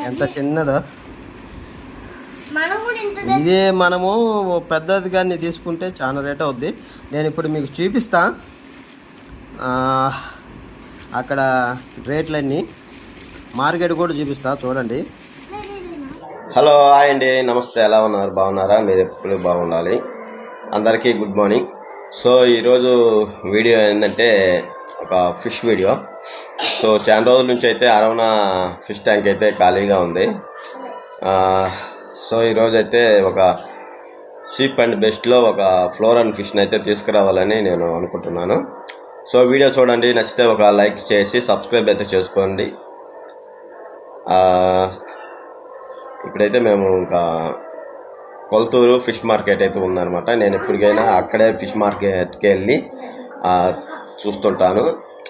ఎంత చిన్నదో. ఇదే మనము పెద్దది కానీ తీసుకుంటే చాలా రేట్ అవుద్ది. నేను ఇప్పుడు మీకు చూపిస్తా అక్కడ రేట్లన్నీ, మార్కెట్ కూడా చూపిస్తా చూడండి. హలో హాయ్ అండి, నమస్తే. ఎలా ఉన్నారు? బాగున్నారా? మీరు ఎప్పుడు బాగుండాలి. అందరికీ గుడ్ మార్నింగ్. సో ఈరోజు వీడియో ఏంటంటే ఒక ఫిష్ వీడియో. సో చాలా రోజుల నుంచి అయితే అరవణ ఫిష్ ట్యాంక్ అయితే ఖాళీగా ఉంది. సో ఈరోజు అయితే ఒక చీప్ అండ్ బెస్ట్లో ఒక ఫ్లోరన్ ఫిష్ని అయితే తీసుకురావాలని నేను అనుకుంటున్నాను. సో వీడియో చూడండి, నచ్చితే ఒక లైక్ చేసి సబ్స్క్రైబ్ అయితే చేసుకోండి. ఇప్పుడైతే మేము ఇంకా కొల్తూరు ఫిష్ మార్కెట్ అయితే ఉందన్నమాట. నేను ఎప్పటికైనా అక్కడే ఫిష్ మార్కెట్కి వెళ్ళి చూస్తుంటాను.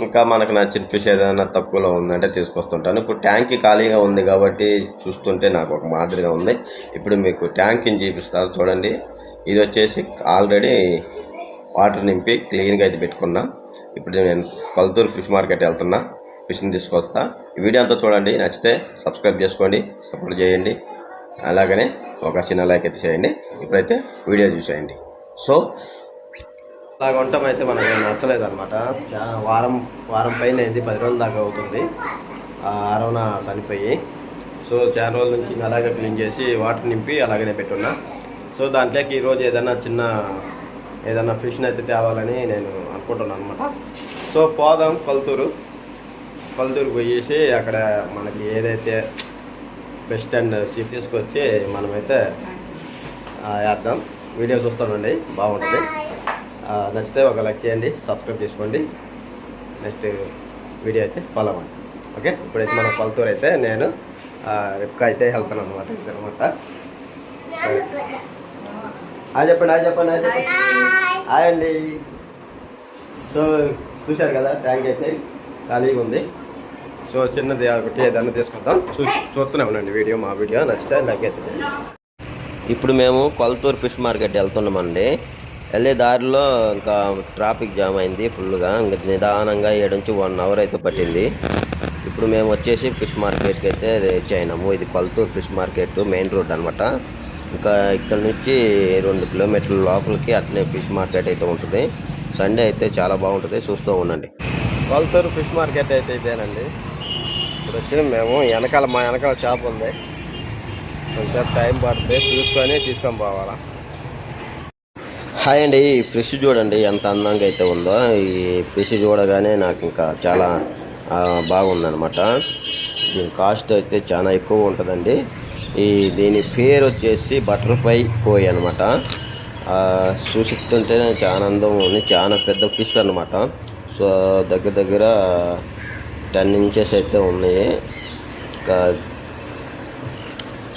ఇంకా మనకు నచ్చిన ఫిష్ ఏదైనా తక్కువలో ఉందంటే తీసుకొస్తుంటాను. ఇప్పుడు ట్యాంక్ ఖాళీగా ఉంది కాబట్టి చూస్తుంటే నాకు ఒక మాదిరిగా ఉంది. ఇప్పుడు మీకు ట్యాంక్ని చూపిస్తాను చూడండి. ఇది వచ్చేసి ఆల్రెడీ వాటర్ నింపి క్లీన్గా అయితే పెట్టుకున్నా. ఇప్పుడు నేను కొల్తూరు ఫిష్ మార్కెట్ వెళ్తున్నా, ఫిష్ని తీసుకొస్తా. ఈ వీడియో అంతా చూడండి, నచ్చితే సబ్స్క్రైబ్ చేసుకోండి, సపోర్ట్ చేయండి. అలాగనే ఒక చిన్న లైక్ అయితే చేయండి. ఇప్పుడైతే వీడియో చూసేయండి. సో అలాగ ఉండటం అయితే మనకి నచ్చలేదు అనమాట. వారం పైన అయింది, 10 రోజుల దాకా అవుతుంది అరవణ చనిపోయి. సో చాలా రోజుల నుంచి అలాగే క్లీన్ చేసి వాటర్ నింపి అలాగనే పెట్టున్నా. సో దాంట్లోకి ఈరోజు ఏదైనా ఫిష్ని అయితే తేవాలని నేను అనుకుంటున్నాను అనమాట. సో పోదాం కొల్తూరు పోయేసి అక్కడ మనకి ఏదైతే బెస్ట్ అండ్ చీప్ తీసుకొచ్చి మనమైతే వేద్దాం. వీడియో చూస్తామండి, బాగుంటుంది. నచ్చితే ఒక లైక్ చేయండి, సబ్స్క్రైబ్ చేసుకోండి. నెక్స్ట్ వీడియో అయితే ఫాలో అవ్వండి. ఓకే, ఇప్పుడైతే మనం కొల్తూరు అయితే నేను రిప్కా అయితే వెళ్తాను అనమాట. ఇదనమాట. చెప్పండి హాయ్ అండి. సో చూశారు కదా, ట్యాంక్ అయితే ఖాళీగా ఉంది. సో చిన్నది ఒకటి ఏదన్నా తీసుకొద్దాం. చూస్తూనే ఉండండి వీడియో. మా వీడియో నచ్చితే లైక్ అయితే. ఇప్పుడు మేము కొల్తూరు ఫిష్ మార్కెట్ వెళ్తున్నామండి. వెళ్ళే దారిలో ఇంకా ట్రాఫిక్ జామ్ అయింది ఫుల్గా. ఇంకా నిదానంగా 7 నుంచి 1 అవర్ అయితే పట్టింది. ఇప్పుడు మేము వచ్చేసి ఫిష్ మార్కెట్కి అయితే రీచ్ అయినాము. ఇది Kolturu fish market main road అనమాట. ఇంకా ఇక్కడ నుంచి 2 కిలోమీటర్ల లోపలికి అట్లనే ఫిష్ మార్కెట్ అయితే ఉంటుంది. సండే అయితే చాలా బాగుంటుంది, చూస్తూ ఉండండి. కొల్తూరు ఫిష్ మార్కెట్ అయితే ఇదేనండి. ఇప్పుడు వచ్చి మేము మా వెనకాల షాప్ ఉంది. కొంచెం టైం పడుతుంది, తీసుకొని పోవాలా. హాయ్ అండి, ఈ ఫిష్ చూడండి ఎంత అందంగా అయితే ఉందో. ఈ ఫిష్ చూడగానే నాకు ఇంకా చాలా బాగుందనమాట. దీని కాస్ట్ అయితే చాలా ఎక్కువ ఉంటుందండి. దీని పేరు వచ్చేసి బటర్ఫ్లై కోయ్ అనమాట. చూస్తుంటేనే చాలా అందం ఉంది. చాలా పెద్ద ఫిష్ అనమాట. సో దగ్గర 10 ఇంచెస్ అయితే ఉన్నాయి. ఇంకా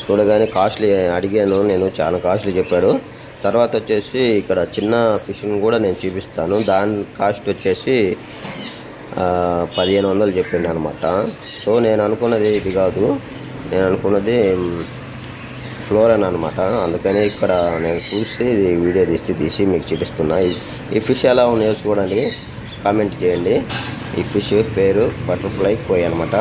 చూడగానే కాస్ట్లీ అడిగాను నేను, చాలా కాస్ట్లీ చెప్పాడు. తర్వాత వచ్చేసి ఇక్కడ చిన్న ఫిష్ని కూడా నేను చూపిస్తాను. దాని కాస్ట్ వచ్చేసి 1500 చెప్పిండు అనమాట. సో నేను అనుకున్నది ఇది కాదు, నేను అనుకున్నది ఫ్లోరన్ అనమాట. అందుకని ఇక్కడ నేను చూసి వీడియో తీసి మీకు చూపిస్తున్నా. ఈ ఫిష్ ఎలా ఉన్నాయో చూడండి, కామెంట్ చేయండి. ఈ ఫిష్ పేరు బటర్ఫ్లై కోయ్ అనమాట.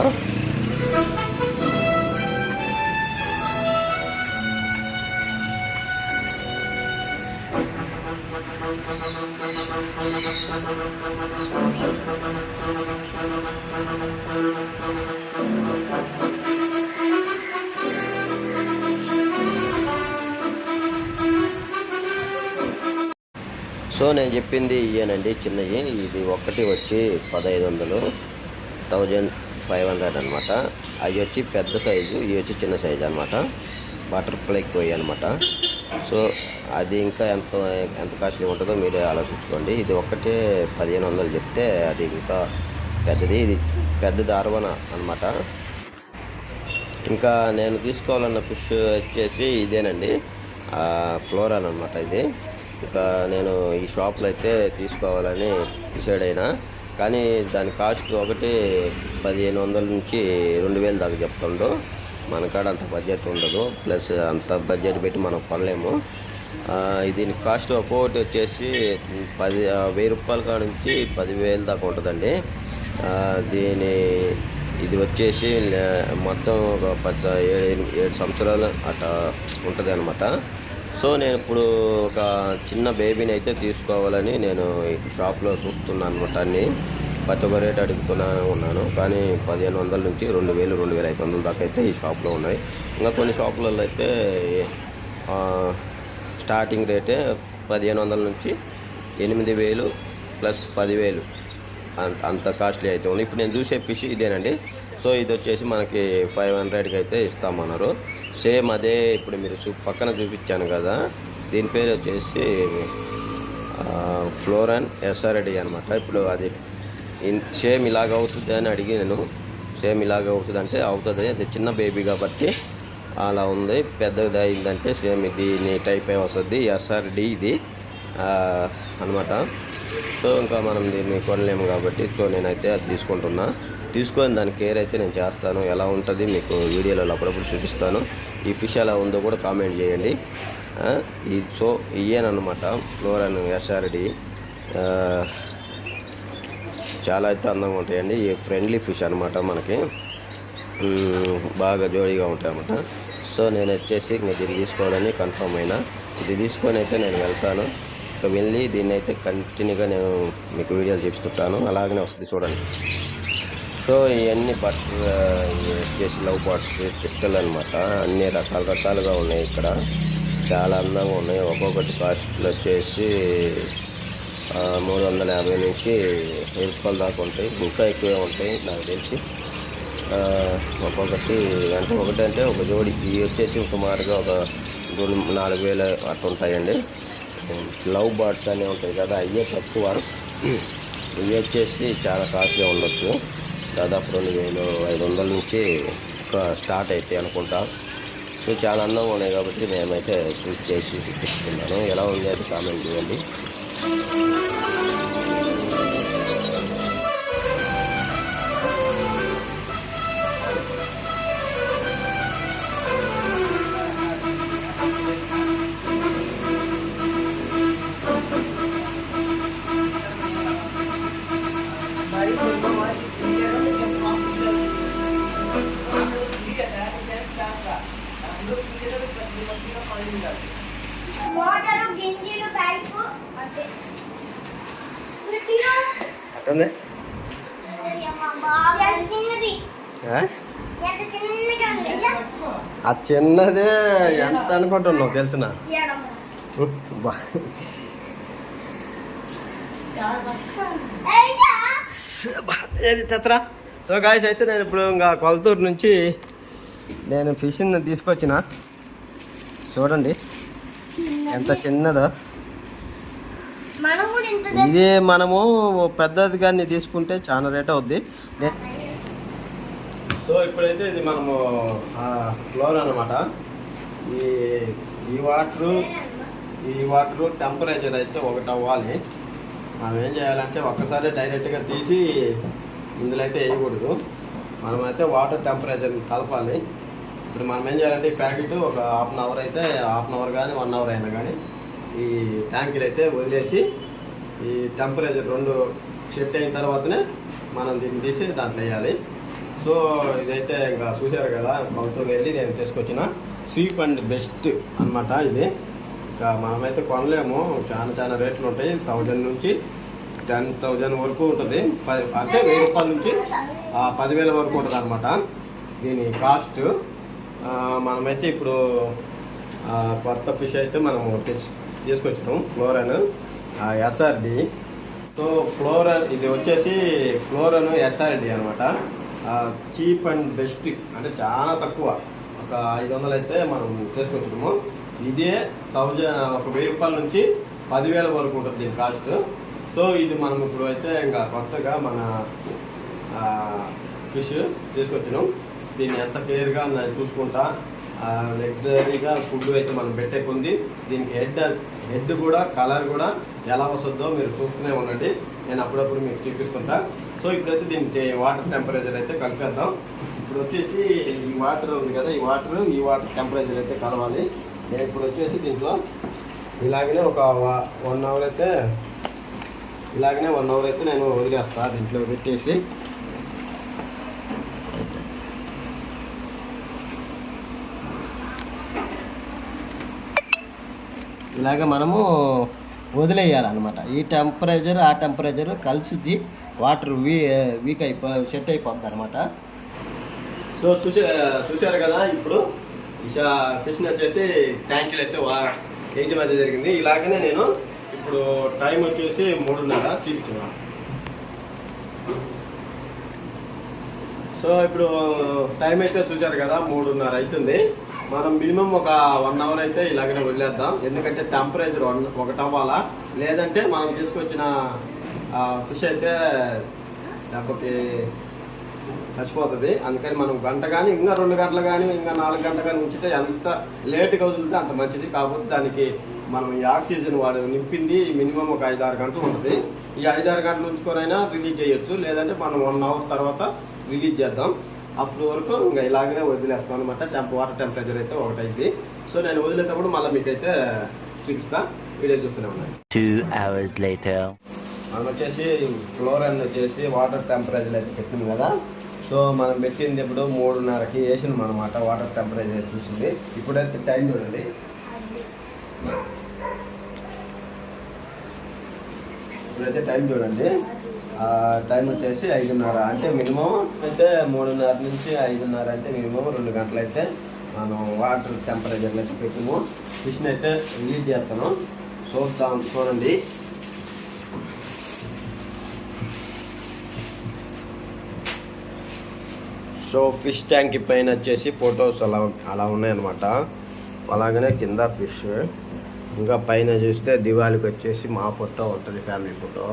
సో నేను చెప్పింది ఇయేనండి, చిన్నవి. ఇది ఒకటి వచ్చి 1500 అనమాట. అవి వచ్చి పెద్ద సైజు, ఇవి వచ్చి చిన్న సైజు అనమాట. బటర్ఫ్లై కోయ్ అనమాట. సో అది ఇంకా ఎంత కాస్ట్లీ ఉంటుందో మీరే ఆలోచించుకోండి. ఇది ఒక్కటే 1500 చెప్తే అది ఇంకా పెద్దది. ఇది పెద్దది అరవణ అనమాట. ఇంకా నేను తీసుకోవాలన్న ఫిష్ వచ్చేసి ఇదేనండి, ఫ్లోరన్ అనమాట. ఇది ఇంకా నేను ఈ షాప్లో అయితే తీసుకోవాలని డిసైడ్ అయినా. కానీ దాని కాస్ట్ ఒకటి 1500 నుంచి 2000 దాకా చెప్తుండో. మన కాడ అంత బడ్జెట్ ఉండదు, ప్లస్ అంత బడ్జెట్ పెట్టి మనం కొనలేము. దీని కాస్ట్ ఒక్కొక్కటి వచ్చేసి 10,000 రూపాయల కాడ నుంచి 10,000 దాకా ఉంటుందండి. దీని ఇది వచ్చేసి మొత్తం ఒక 7 సంవత్సరాలు అట్లా ఉంటుంది అనమాట. సో నేను ఇప్పుడు ఒక చిన్న బేబీని అయితే తీసుకోవాలని నేను షాప్లో చూస్తున్నాను అనమాట. అన్నీ ప్రతి ఒక్క రేట్ ఉన్నాను, కానీ 1500 నుంచి 2000, 2500 దాకా అయితే ఈ షాప్లో ఉన్నాయి. ఇంకా కొన్ని షాపులలో అయితే స్టార్టింగ్ రేటే 1500 నుంచి 8000 ప్లస్ 10,000 అంత కాస్ట్లీ అయితే ఉంది. ఇప్పుడు నేను చూసే ఫిష్ ఇదేనండి. సో ఇది వచ్చేసి మనకి 500కి అయితే ఇస్తామన్నారు. సేమ్ అదే ఇప్పుడు మీరు పక్కన చూపించాను కదా, దీని పేరు వచ్చేసి ఫ్లోరన్ ఎస్ఆర్డి అనమాట. ఇప్పుడు అది సేమ్ ఇలాగ అవుతుంది అని అడిగి నేను, సేమ్ ఇలాగ అవుతుంది అంటే అవుతుంది, అది చిన్న బేబీ కాబట్టి అలా ఉంది. పెద్దది అయిందంటే సేమ్ దీని టైప్ వస్తుంది, ఎస్ఆర్డి ఇది అనమాట. సో ఇంకా మనం దీన్ని కొనలేము కాబట్టి సో నేనైతే అది తీసుకొని దాని కేర్ అయితే నేను చేస్తాను. ఎలా ఉంటుంది మీకు వీడియోలలో అప్పుడప్పుడు చూపిస్తాను. ఈ ఫిష్ ఎలా ఉందో కూడా కామెంట్ చేయండి. సో ఇయేనమాట ఫ్లోరన్ ఎస్ఆర్డి. చాలా అయితే అందంగా ఉంటాయండి. ఈ ఫ్రెండ్లీ ఫిష్ అనమాట, మనకి బాగా జోడీగా ఉంటాయి అన్నమాట. సో నేను వచ్చేసి దీన్ని తీసుకోవాలని కన్ఫర్మ్ అయినా, ఇది తీసుకొని అయితే నేను వెళ్తాను. ఇక వెళ్ళి దీన్ని అయితే కంటిన్యూగా నేను మీకు వీడియోలు చూపిస్తుంటాను. అలాగనే వస్తుంది చూడండి. సో ఇవన్నీ బట్టర్ వచ్చేసి లవ్ బర్డ్స్ పిట్టలు అనమాట. అన్ని రకాలుగా ఉన్నాయి ఇక్కడ, చాలా అందంగా ఉన్నాయి. ఒక్కొక్కటి కాస్ట్లు వచ్చేసి 350 నుంచి 1000 రూపాయల దాకా ఉంటాయి, ఇంకా ఎక్కువే ఉంటాయి నాకు తెలిసి. ఒకటి ఒక జోడి ఇవి వచ్చేసి సుమారుగా ఒక 4,000 అట్లా ఉంటాయండి. లవ్ బర్డ్స్ అనేవి ఉంటాయి కదా, అయ్యే తక్కువ. ఇవి వచ్చేసి చాలా కాస్ట్గా ఉండొచ్చు, దాదాపు 2,500 నుంచి స్టార్ట్ అవుతాయి అనుకుంటా. సో చాలా అందంగా ఉన్నాయి కాబట్టి మేమైతే చూస్ చేసి చూపిస్తున్నాను. ఎలా ఉంది అది కామెంట్ చేయండి. అట్టుంది ఆ చిన్నదే ఎంత అనుకుంటున్నావు తెలిసిన తెత్తరా. సో గాయస్ అయితే నేను ఇప్పుడు ఇంకా కొలతూరు నుంచి నేను ఫిష్ని తీసుకొచ్చిన, చూడండి ఎంత చిన్నదో. ఇదే మనము పెద్దది కానీ తీసుకుంటే చాలా రేట్ అవుద్ది. సో ఇప్పుడైతే ఇది మనము ఫ్లోర్ అనమాట. ఈ వాటరు టెంపరేచర్ అయితే 1 అవ్వాలి. మనం ఏం చేయాలంటే ఒక్కసారి డైరెక్ట్గా తీసి ఇందులో అయితే వేయకూడదు. మనమైతే వాటర్ టెంపరేచర్ని కలపాలి. ఇప్పుడు మనం ఏం చేయాలంటే ఈ ప్యాకెట్ ఒక హాఫ్ అన్ అవర్ కానీ 1 అవర్ అయినా కానీ ఈ ట్యాంకులు అయితే వదిలేసి ఈ టెంపరేచర్ 2 సెట్ అయిన తర్వాతనే మనం దీన్ని తీసి దాంట్లో వేయాలి. సో ఇదైతే ఇంకా చూశారు కదా, కొలతూ వెళ్ళి నేను తీసుకొచ్చిన చీప్ అండ్ బెస్ట్ అనమాట. ఇది ఇంకా మనమైతే కొనలేము, చాలా రేట్లు ఉంటాయి. 1000 నుంచి 10,000 వరకు ఉంటుంది. అంటే 1000 రూపాయల నుంచి 10,000 వరకు ఉంటుంది అనమాట దీని కాస్ట్. మనమైతే ఇప్పుడు కొత్త ఫిష్ అయితే మనము తీసుకొచ్చినాం, ఫ్లోరన్ ఎస్ఆర్డి. సో ఫ్లోరన్ ఇది వచ్చేసి ఫ్లోరన్ ఎస్ఆర్డి అనమాట. చీప్ అండ్ బెస్ట్ అంటే చాలా తక్కువ, ఒక 500 అయితే మనం తీసుకొచ్చినాము. ఇదే 1000 రూపాయల నుంచి 10,000 వరకు ఉంటుంది దీని కాస్ట్. సో ఇది మనం ఇప్పుడు అయితే ఇంకా కొత్తగా మన ఫిష్ తీసుకొచ్చినాం. దీన్ని ఎంత కేర్గా చూసుకుంటా లగ్జరీగా ఫుడ్ అయితే మనం పెట్టే కొంది. దీనికి హెడ్ కూడా కలర్ కూడా ఎలా వస్తుందో మీరు చూస్తూనే ఉండండి, నేను అప్పుడప్పుడు మీకు చూపిస్తుంటా. సో ఇప్పుడైతే దీనికి వాటర్ టెంపరేచర్ అయితే కలిపేద్దాం. ఇప్పుడు వచ్చేసి ఈ వాటర్ ఉంది కదా, ఈ వాటర్ టెంపరేచర్ అయితే కలవాలి. నేను ఇప్పుడు వచ్చేసి దీంట్లో ఇలాగనే ఒక 1 అవర్ అయితే నేను వదిలేస్తాను. దీంట్లో పెట్టేసి ఇలాగ మనము వదిలేయాలన్నమాట. ఈ టెంపరేచర్ ఆ టెంపరేచర్ కలిసి వాటర్ వీక్ సెట్ అయిపోద్ది అనమాట. సో చూశారు కదా, ఇప్పుడు ఫిష్ని వచ్చేసి ట్యాంకులు అయితే ఏంటి మధ్య జరిగింది. ఇలాగనే నేను ఇప్పుడు టైం వచ్చేసి 3:30 చూపించాను. సో ఇప్పుడు టైం అయితే చూశారు కదా, 3:30 అవుతుంది. మనం మినిమం ఒక 1 అవర్ అయితే ఇలాగనే వదిలేద్దాం. ఎందుకంటే టెంపరేచర్ ఒకటి అవ్వాలా, లేదంటే మనం తీసుకొచ్చిన ఫిష్ అయితే లేకపోతే చచ్చిపోతుంది. అందుకని మనం గంట కానీ ఇంకా 2 గంటలు కానీ ఇంకా 4 గంటలు కానీ ఉంచితే ఎంత లేట్గా వదిలితే అంత మంచిది. కాకపోతే దానికి మనం ఈ ఆక్సిజన్ వాడు నింపింది మినిమం ఒక 5-6 గంటలు ఉంటుంది. ఈ 5-6 గంటలు ఉంచుకొనైనా రిలీజ్ చేయొచ్చు, లేదంటే మనం 1 అవర్ తర్వాత రిలీజ్ చేద్దాం. అప్పటి వరకు ఇంకా ఇలాగనే వదిలేస్తాం అనమాట. వాటర్ టెంపరేచర్ అయితే ఒకటైంది. సో నేను వదిలేటప్పుడు మళ్ళీ మీకైతే చూపిస్తా, వీడియో చూస్తూనే ఉన్నాయి. 2 hours later. మనం వచ్చేసి ఫ్లోరైన్ వచ్చేసి వాటర్ టెంపరేచర్ అయితే పెట్టింది కదా. సో మనం పెట్టింది ఇప్పుడు 3:30కి వేసినాం అనమాట. వాటర్ టెంపరేచర్ చూసింది. ఇప్పుడైతే టైం చూడండి, ఇప్పుడైతే టైం చూడండి. టైం వచ్చేసి 5:30. అంటే మినిమం అయితే 3:30 నుంచి 5:30 అంటే మినిమం 2 గంటలు అయితే మనం వాటర్ టెంపరేచర్లో అయితే పెట్టిము. ఫిష్ని అయితే రిలీజ్ చేస్తాను, చూడండి. సో ఫిష్ ట్యాంక్ పైన వచ్చేసి ఫొటోస్ అలా ఉన్నాయన్నమాట. అలాగనే కింద ఫిష్, ఇంకా పైన చూస్తే దివాళికి వచ్చేసి మా ఫోటో ఉంటుంది, ఫ్యామిలీ ఫోటో.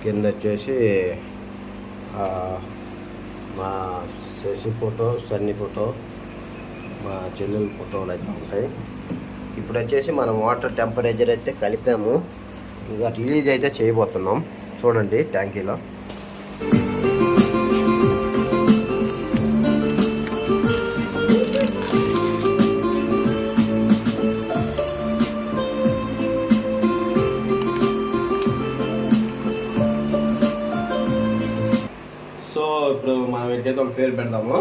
కింద వచ్చేసి మా శశి ఫోటో, సన్నీ ఫోటో, మా చెల్లెల ఫోటోలు అయితే ఉంటాయి. ఇప్పుడు వచ్చేసి మనం వాటర్ టెంపరేచర్ అయితే కలిపాము, ఇంకా రిలీజ్ అయితే చేయబోతున్నాం. చూడండి ట్యాంకీలో. సో ఇప్పుడు మనం ఏంటైతే ఒక పేరు పెడదాము.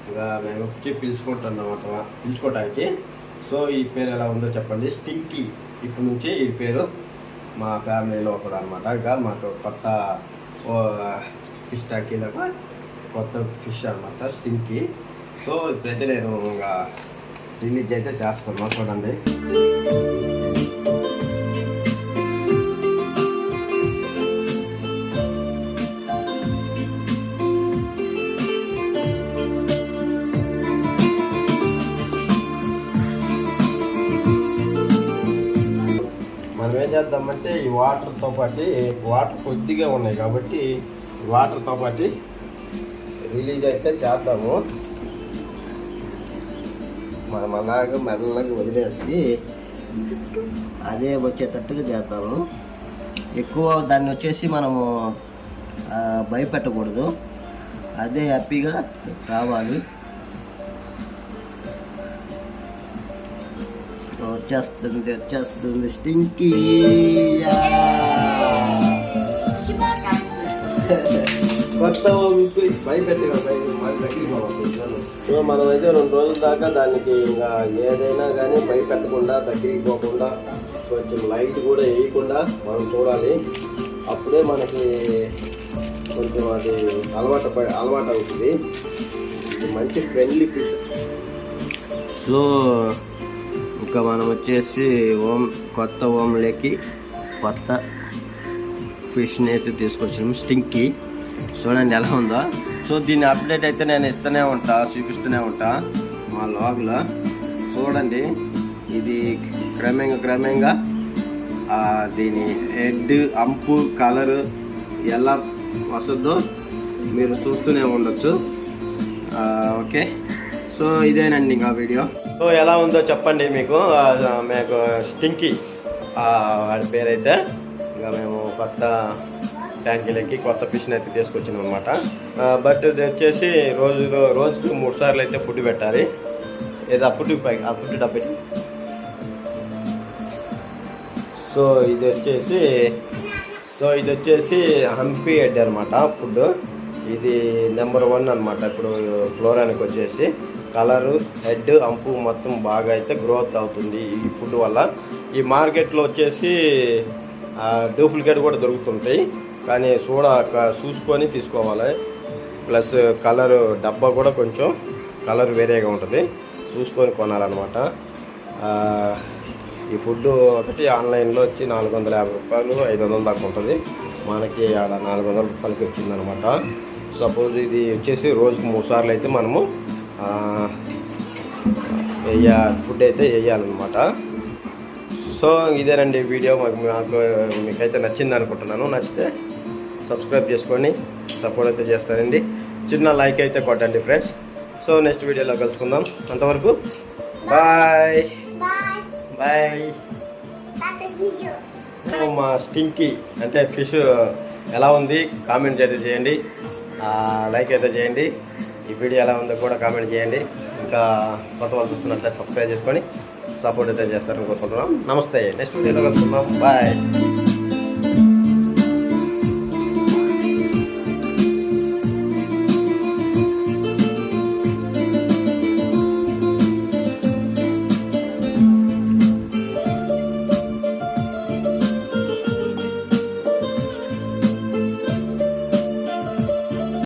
ఇంకా మేము వచ్చి పిలుచుకోవటానికి. సో ఈ పేరు ఎలా ఉందో చెప్పండి. స్టింకీ. ఇప్పటి నుంచి ఈ పేరు మా ఫ్యామిలీలో ఒకటి అనమాట. ఇంకా మాకు కొత్త ఫిష్ ట్యాంకీలో కొత్త ఫిష్ అనమాట, స్టింకీ. సో ఇప్పుడైతే నేను ఇంకా రిలీజ్ అయితే చేస్తాను, చూడండి. మనం ఏం చేద్దామంటే ఈ వాటర్తో పాటు, వాటర్ కొద్దిగా ఉన్నాయి కాబట్టి వాటర్తో పాటు రిలీజ్ అయితే చేద్దాము. మనం అలాగే మెల్లగా వదిలేసి అదే వచ్చేటట్టుగా చేద్దాము. ఎక్కువ దాన్ని వచ్చేసి మనము భయపెట్టకూడదు, అదే హ్యాపీగా రావాలి. వచ్చేస్తుంది స్టింకీ. కొత్త భయపెట్టి సో మనం అయితే 2 రోజుల దాకా దానికి ఇంకా ఏదైనా కానీ భయపెట్టకుండా, దగ్గరికి పోకుండా, కొంచెం లైట్ కూడా వేయకుండా మనం చూడాలి. అప్పుడే మనకి కొంచెం అది అలవాటు అవుతుంది. ఇది మంచి ఫ్రెండ్లీ ఫిష్. సో ఇంకా మనం వచ్చేసి కొత్త ఓమ్లోకి కొత్త ఫిష్ని అయితే తీసుకొచ్చాము, స్టింకీ. చూడండి ఎలా ఉందో. సో దీని అప్డేట్ అయితే నేను ఇస్తూనే ఉంటా, చూపిస్తూనే ఉంటా మా లాగ్లో. చూడండి, ఇది క్రమంగా దీని హెడ్, అంపు, కలరు ఎలా వస్తుందో మీరు చూస్తూనే ఉండొచ్చు. ఓకే, సో ఇదేనండి ఇంకా వీడియో. సో ఎలా ఉందో చెప్పండి మీకు స్టింకీ వాడి పేరైతే. ఇంకా మేము కొత్త ట్యాంకీలకి కొత్త ఫిష్ని అయితే తీసుకొచ్చినాం అనమాట. బట్ ఇది వచ్చేసి రోజుకు 3 సార్లు అయితే ఫుడ్ పెట్టాలి. ఏదో ఫుడ్ డబ్బు. సో ఇది వచ్చేసి హంపీ హెడ్ అనమాట ఫుడ్. ఇది నెంబర్ 1 అనమాట. ఇప్పుడు ఫ్లోరానికి వచ్చేసి కలరు, హెడ్, అంపు మొత్తం బాగా అయితే గ్రోత్ అవుతుంది ఈ ఫుడ్ వల్ల. ఈ మార్కెట్లో వచ్చేసి డూప్లికేట్ కూడా దొరుకుతుంటాయి, కానీ చూసుకొని తీసుకోవాలి. ప్లస్ కలర్ డబ్బా కూడా కొంచెం కలర్ వేరేగా ఉంటుంది, చూసుకొని కొనాలన్నమాట. ఈ ఫుడ్ ఒకటి ఆన్లైన్లో వచ్చి 450 రూపాయలు 500 దాకా ఉంటుంది, మనకి ఆడ 400 రూపాయలకి వచ్చిందనమాట. సపోజ్ ఇది వచ్చేసి రోజుకు 3 సార్లు అయితే మనము ఫుడ్ అయితే వేయాలన్నమాట. సో ఇదేనండి వీడియో. మీకైతే నచ్చింది అనుకుంటున్నాను. నచ్చితే సబ్స్క్రైబ్ చేసుకొని సపోర్ట్ అయితే చేస్తానండి. చిన్న లైక్ అయితే కొట్టండి ఫ్రెండ్స్. సో నెక్స్ట్ వీడియోలో కలుసుకుందాం. అంతవరకు బాయ్ బాయ్. మా స్టింకీ అంటే ఫిష్ ఎలా ఉంది కామెంట్ అయితే చేయండి, లైక్ అయితే చేయండి. ఈ వీడియో ఎలా ఉందో కూడా కామెంట్ చేయండి. ఇంకా కొత్త వాళ్ళు చూస్తున్నట్లయితే సబ్స్క్రైబ్ చేసుకొని సపోర్ట్ అయితే చేస్తారని కోరుకుంటున్నాం. నమస్తే, నెక్స్ట్ వీడియోలో కలుసుకుందాం. బాయ్.